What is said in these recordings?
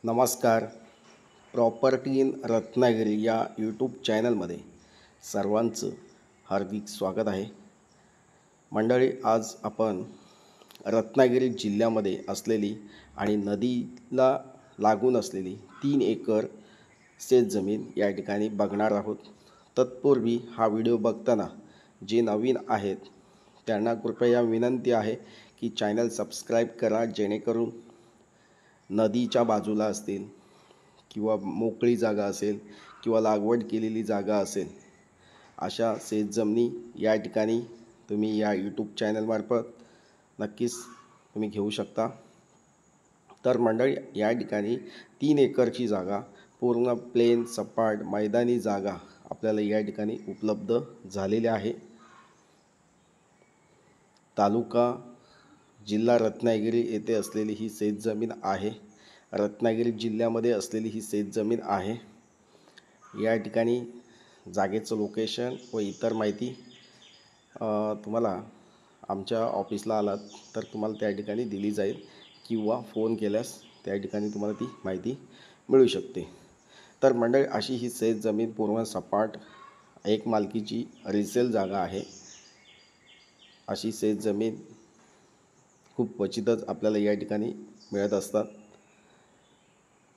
नमस्कार. Property in Ratnagiri या YouTube चॅनलमध्ये सर्वांचं हार्दिक स्वागत आहे. मंडळी, आज आपण रत्नागिरी जिल्ह्यामध्ये असलेली आणि नदीला लागून असलेली 3 एकर शेतजमीन या ठिकाणी बघणार आहोत. तत्पूर्वी हा व्हिडिओ बघताना जे नवीन आहेत त्यांना कृपया विनंती आहे की चॅनल सबस्क्राईब करा, जेणेकरून नदीच्या बाजूला असतील किंवा मोकळी जागा असेल किंवा लागवड केलेली जागा असेल, अशा शेतजमिनी या ठिकाणी तुम्ही या यूट्यूब चॅनलमार्फत नक्कीच तुम्ही घेऊ शकता. तर मंडळी, या ठिकाणी 3 एकरची जागा, पूर्ण प्लेन सपाट मैदानी जागा आपल्याला या ठिकाणी उपलब्ध झालेली आहे. तालुका जिल्हा रत्नागिरी येथे असलेली ही शेतजमीन आहे. रत्नागिरी जिल्ह्यामध्ये असलेली ही शेतजमीन आहे. या ठिकाणी जागेचं लोकेशन व इतर माहिती तुम्हाला आमच्या ऑफिसला आलात तर तुम्हाला त्या ठिकाणी दिली जाईल किंवा फोन केल्यास त्या ठिकाणी तुम्हाला ती माहिती मिळू शकते. तर मंडळी, अशी ही शेतजमीन पूर्ण सपाट एक मालकीची रिसेल जागा आहे. अशी शेतजमीन खूप क्वचितच आपल्याला या ठिकाणी मिळत असतात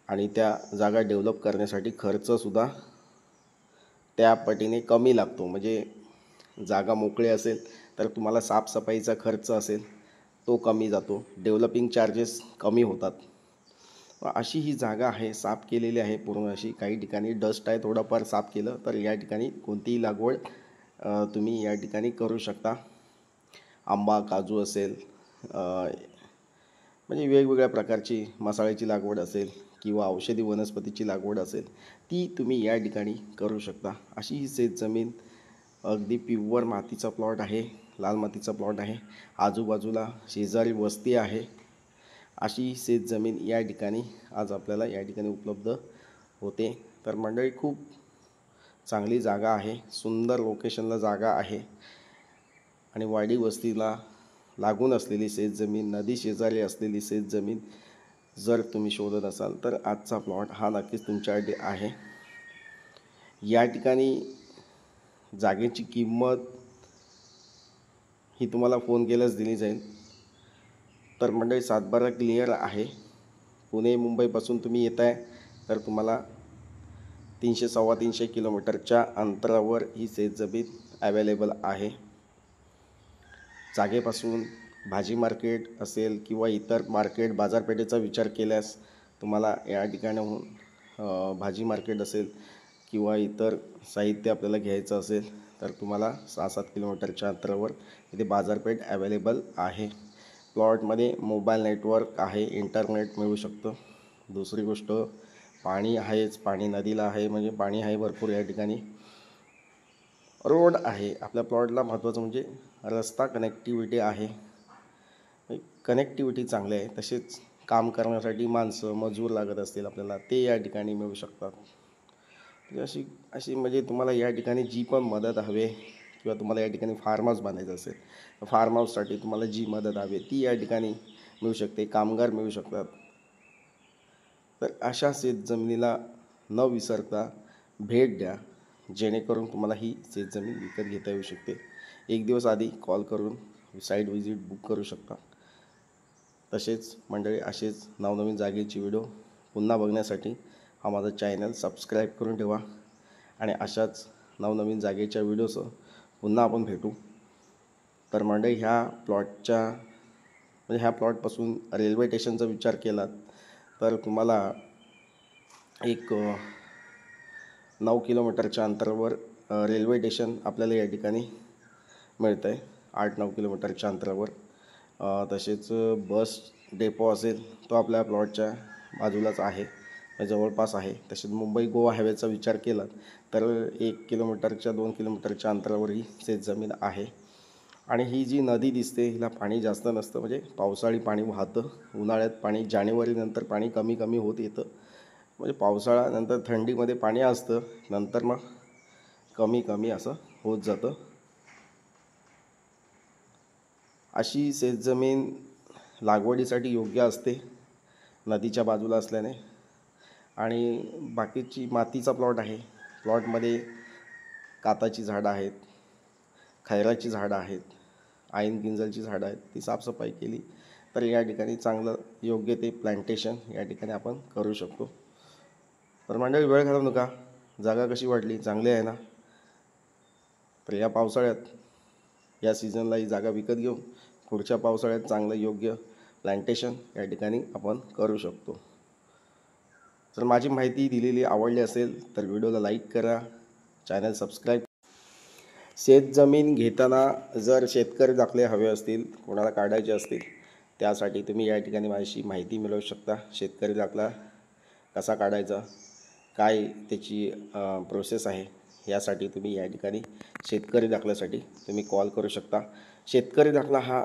आणि त्या जागा डेव्हलप करण्यासाठी खर्चसुद्धा त्या पटीने कमी लागतो. म्हणजे जागा मोकळी असेल तर तुम्हाला साफसफाईचा खर्च असेल तो कमी जातो, डेव्हलपिंग चार्जेस कमी होतात. अशी ही जागा आहे, साफ केलेली आहे पूर्ण अशी. काही ठिकाणी डस्ट आहे, थोडंफार साफ केलं तर या ठिकाणी कोणतीही लागवड तुम्ही या ठिकाणी करू शकता. आंबा, काजू असेल, म्हणजे वेगवेगळ्या प्रकारची मसाल्याची लागवड असेल किंवा औषधी वनस्पतीची लागवड असेल, ती तुम्ही या ठिकाणी करू शकता. अशी ही शेतजमीन अगदी प्युअर मातीचा प्लॉट आहे, लाल मातीचा प्लॉट आहे. आजूबाजूला शेजारी वस्ती आहे. अशी शेतजमीन या ठिकाणी आज आपल्याला या ठिकाणी उपलब्ध होते. तर मंडळी, खूप चांगली जागा आहे, सुंदर लोकेशनला जागा आहे आणि वाडी वस्तीला लागून असलेली शेतजमीन, नदी शेजारी असलेली शेतजमीन जर तुम्ही शोधत असाल तर आजचा प्लॉट हा नक्कीच तुमच्यासाठी आहे. या ठिकाणी जागेची किंमत ही तुम्हाला फोन केल्यास दिली जाईल. तर मंडळी, सातबारा क्लिअर आहे. पुणे मुंबईपासून तुम्ही येत आहे तर तुम्हाला 300-350 किलोमीटरच्या अंतरावर ही शेतजमीन अवेलेबल आहे. जागेपासून भाजी मार्केट असेल किंवा इतर मार्केट बाजारपेठेचा विचार केल्यास तुम्हाला या ठिकाणाहून भाजी मार्केट असेल किंवा इतर साहित्य आपल्याला घ्यायचं असेल तर तुम्हाला 6-7 किलोमीटरच्या अंतरावर इथे बाजारपेठ अवेलेबल आहे. प्लॉटमध्ये मोबाईल नेटवर्क आहे, इंटरनेट मिळू शकतं. दुसरी गोष्ट, पाणी आहेच, पाणी नदीला आहे, म्हणजे पाणी आहे भरपूर या ठिकाणी. रोड आहे आपल्या प्लॉटला. महत्त्वाचं म्हणजे रस्ता कनेक्टिव्हिटी आहे, कनेक्टिव्हिटी चांगली आहे. तसेच काम करण्यासाठी माणसं, मजूर लागत असतील आपल्याला, ते या ठिकाणी मिळू शकतात. अशी अशी म्हणजे तुम्हाला या ठिकाणी जी पण मदत हवी किंवा तुम्हाला या ठिकाणी फार्म हाऊस बांधायचं असेल तर फार्म हाऊससाठी तुम्हाला जी मदत हवी ती या ठिकाणी मिळू शकते. कामगार मिळू शकतात. तर अशा शेतजमिनीला न विसरता भेट द्या, जेणेकरून तुम्हाला ही शेतजमीन विकत घेता येऊ शकते. एक दिवस आधी कॉल करून साईट व्हिजिट बुक करू शकता. तसेच मंडळी, असेच नवनवीन जागेची व्हिडिओ पुन्हा बघण्यासाठी हा माझा चॅनल सबस्क्राईब करून ठेवा आणि अशाच नवनवीन जागेच्या व्हिडिओसह पुन्हा आपण भेटू. तर मंडळी, ह्या प्लॉटपासून रेल्वे स्टेशनचा विचार केला तर तुम्हाला एक 9 किलोमीटरच्या अंतरावर रेल्वे स्टेशन आपल्याला या ठिकाणी मिळतं आहे, 8-9 किलोमीटरच्या अंतरावर. तसेच बस डेपो असेल तो आपल्या प्लॉटच्या बाजूलाच आहे, जवळपास आहे. तसेच मुंबई गोवा हायवेचा विचार केला तर 1 किलोमीटरच्या 2 किलोमीटरच्या अंतरावर ही शेतजमीन आहे. आणि ही जी नदी दिसते हिला पाणी जास्त नसतं, म्हणजे पावसाळी पाणी वाहतं. उन्हाळ्यात पाणी, जानेवारीनंतर पाणी कमी कमी होत येतं. म्हणजे पावसाळ्यानंतर थंडीमध्ये पाणी असतं, नंतर मग कमी कमी असं होत जातं. अशी शेतजमीन लागवडीसाठी योग्य असते, नदीच्या बाजूला असल्याने. आणि बाकीची मातीचा प्लॉट आहे. प्लॉटमध्ये काताची झाडं आहेत, खैराची झाडं आहेत, आईन किंजलची झाडं आहेत. ती साफसफाई केली तर या ठिकाणी चांगलं योग्य ते प्लांटेशन या ठिकाणी आपण करू शकतो. तर मंडळी, वेळ घालवू नका. जागा कशी वाटली? चांगली आहे ना? तर या पावसाळ्यात या सीझनला ही जागा विकत घेऊन पुढच्या पावसाळ्यात चांगलं योग्य प्लांटेशन या ठिकाणी आपण करू शकतो. जर माझी माहिती दिलेली आवडली असेल तर व्हिडिओला लाईक करा, चॅनल सबस्क्राईब. शेतजमीन घेताना जर शेतकरी दाखले हवे असतील, कोणाला काढायचे असतील, त्यासाठी तुम्ही या ठिकाणी माझी माहिती मिळवू शकता. शेतकरी दाखला कसा काढायचा, काय त्याची प्रोसेस आहे, यासाठी तुम्ही या ठिकाणी शेतकरी दाखल्यासाठी तुम्ही कॉल करू शकता. शेतकरी दाखला हा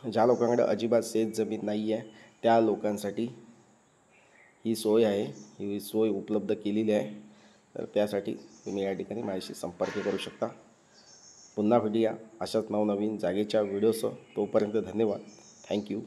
ज्या लोकांकडे अजिबात शेतजमीन नाही आहे त्या लोकांसाठी ही सोय आहे, ही सोय उपलब्ध केलेली आहे. तर त्यासाठी तुम्ही या ठिकाणी माझ्याशी संपर्क करू शकता. पुन्हा भेटूया अशाच नवनवीन जागेच्या व्हिडिओसह. तोपर्यंत धन्यवाद. थँक्यू.